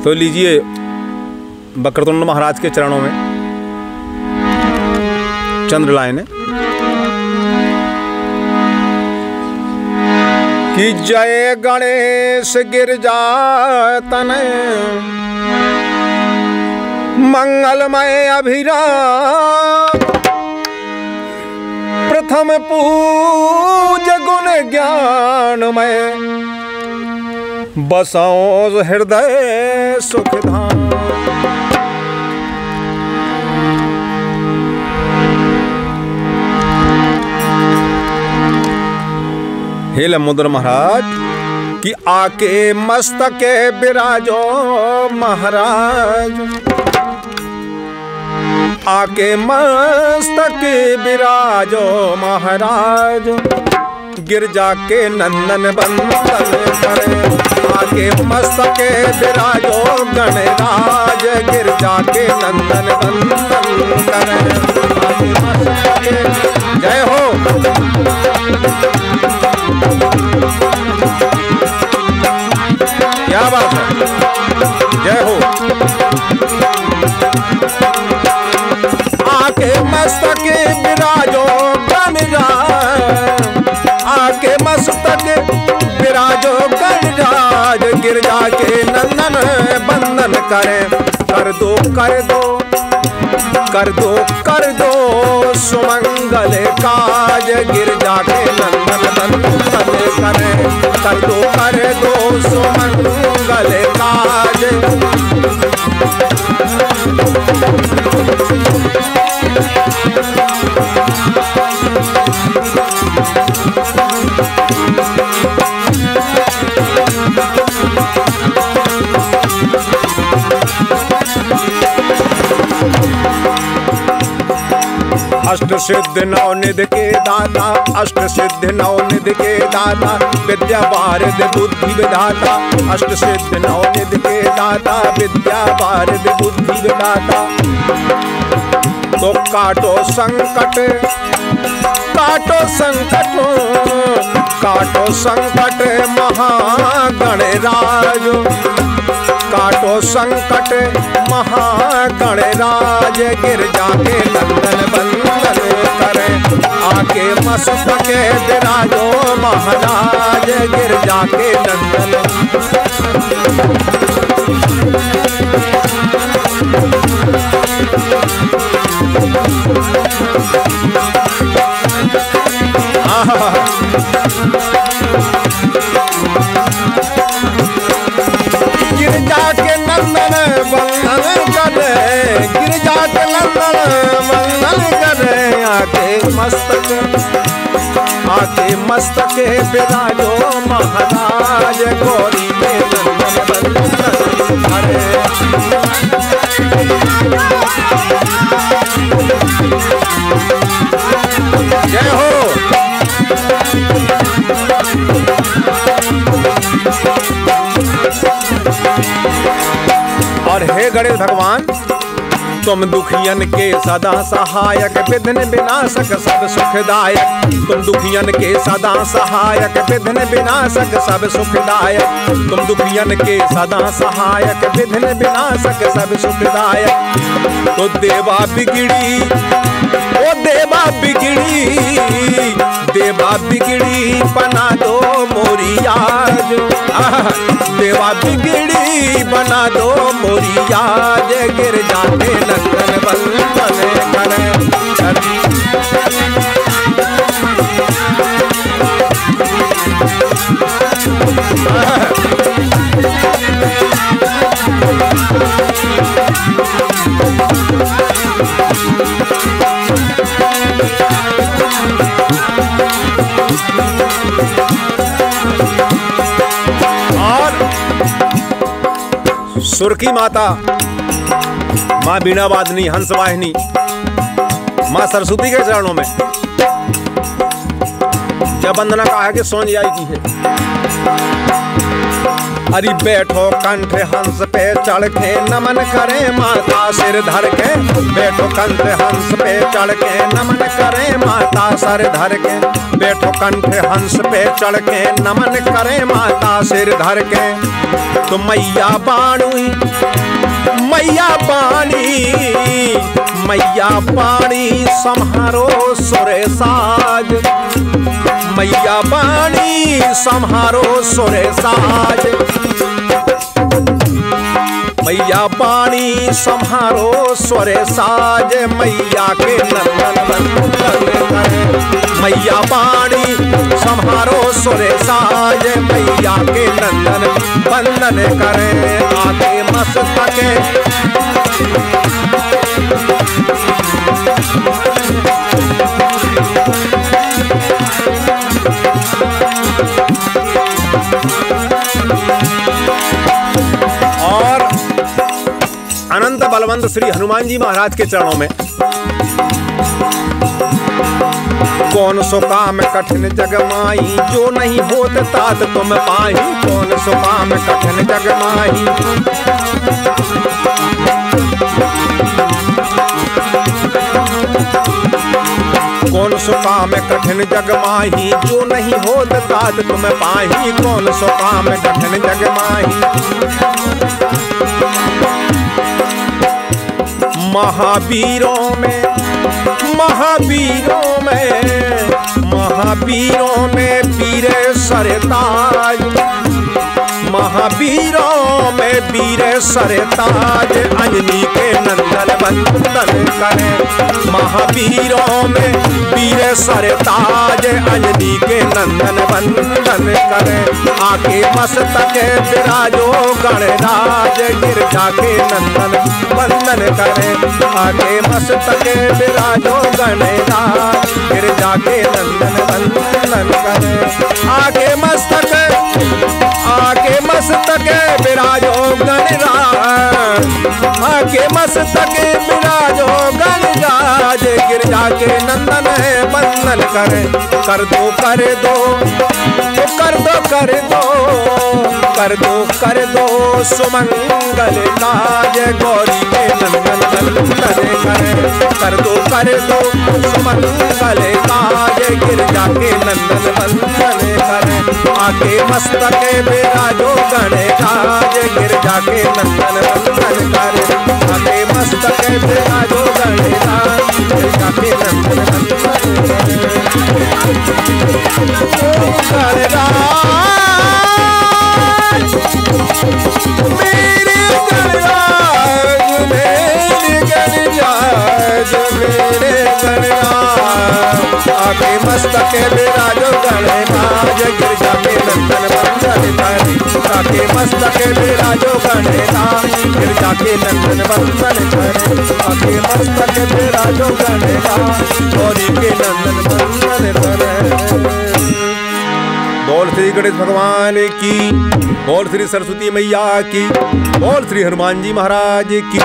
तो लीजिए वक्रतुंड महाराज के चरणों में चंद्र लाइने कि जय गणेश गिरजातन मंगलमय अभिराम प्रथम पूज गुण ज्ञानमय बसाओ हृदय सुखधाम। हे लंबोदर महाराज कि आके मस्तके विराजो महाराज, आके मस्तके विराजो महाराज, गिरजा के नंदन बंदन करे। आके मस्तके विराजो गणराज, गिरजा के नंदन बंदन करे। आके मस्तके जय हो। क्या बात है, जय हो। आके मस्तके विराजो गणराज, आके मस्तके विराजो गणराज, गिरजा के नंदन बंदन करे। कर दो कर दो कर दो कर दो सुमंगल काज, गिरजा के नंदन बंदन करे। कर दो सुमंगल काज। अष्ट सिद्ध नवनिधि के दाता, अष्ट सिद्ध नवनिधि के दाता, विद्या वारिद बुद्धि विधाता। अष्ट सिद्ध नवनिधि के दाता, विद्या वारिद बुद्धि विधाता। तो काटो संकट काटो संकट काटो संकट महागणराज, काटो संकट महागणराज, गिरजा के नंदन बंदन करे। आके मस्तके विराजो महाराज, गिरजा के नंदन। गिरजा के नंदन बंदन करे, गिरजा के नंदन बंदन करे। आके मस्तके विराजो महाराज, गौरी के नंदन बंदन करे। जय हो। और हे गणेश भगवान, तुम दुखियन के सदा सहायक, विघ्न विनाशक सब सुखदायक। तुम दुखियन के सदा सहायक, विघ्न विनाशक सब सुखदायक। तुम दुखियन के सदा सहायक, विघ्न विनाशक सब सुखदायक। तो देवा बिगड़ी ओ देवा बिगड़ी, देवा बिगड़ी बना दो मोरी याद। देवा बिगड़ी बना दो मोरी याद, गिरजा के नंदन बंदन करे। सुर की माता माँ बीणा वादनी हंस वाहिनी माँ सरस्वती के चरणों में जब वंदना कहा है कि सोन आई की है। अरे बैठो कंठ हंस पे चढ़ के नमन करे माता सिर धर के, बैठो कंठ हंस पे चढ़ के नमन करे माता सिर धर के, बैठो कंठ हंस पे चढ़ के नमन करे माता सिर धर के। तो मैया बाणी मैया बाणी मैया बाणी सम्हारो सुरे साज, मैया बाणी सम्हारो सुरे साज, मैया बाणी सम्हारो सुरे साज, मैया के नंदन वंदन करे, मैया बाणी सम्हारो सुरे साज, मैया के नंदन वंदन करे। आके मस्तके और अनंत बलवंत श्री हनुमान जी महाराज के चरणों में कौन सो काम कठिन जग माही, जो नहीं होत तात तुम पाही, कौन सो काम कठिन जग माही। कौन सो काम कठिन जग माही, जो नहीं होत तात तुम पाही, कौन सो काम कठिन जग माही। महावीरों में महावीरों में महावीरों में वीर सरताज, महावीरों में वीर सरताज, अंजनी के नंदन वंदन करे, महावीरों में वीर सरताज, अंजनी के नंदन वंदन करे। आके मस्तक विराजो गणराज, गिरजा के नंदन वंदन करे, आके मस्तक विराजो गणराज, गिरजा के नंदन वंदन करे। आके मस्तक विराजो गणराज, आके मस्तक विराजो गणराज, गिरजा के नंदन वंदन करे। कर दो कर दो कर दो कर दो कर दो कर दो सुमंगल काज, गौरी के नंदन वंदन करे। कर दो सुमंगल काज, गिरजा के नंदन वंदन करे। आके मस्तक विराजो गणराज, गिरजा के नंदन वंदन करे। आके मस्तक विराजो गणराज, गिरजा के नंदन वंदन करे। मेरे गणराज मेरे गणराज मेरे गणराज, आके मस्तक विराजो गणराज, गिरजा के नंदन वंदन करे। आके मस्तक विराजो गणराज, गिरजा के नंदन वंदन करे। आके मस्तक विराजो गणराज, गौरी के नंदन वंदन करे। बोल श्री गणेश भगवान की, बोल श्री सरस्वती मैया की, बोल श्री हनुमान जी महाराज की।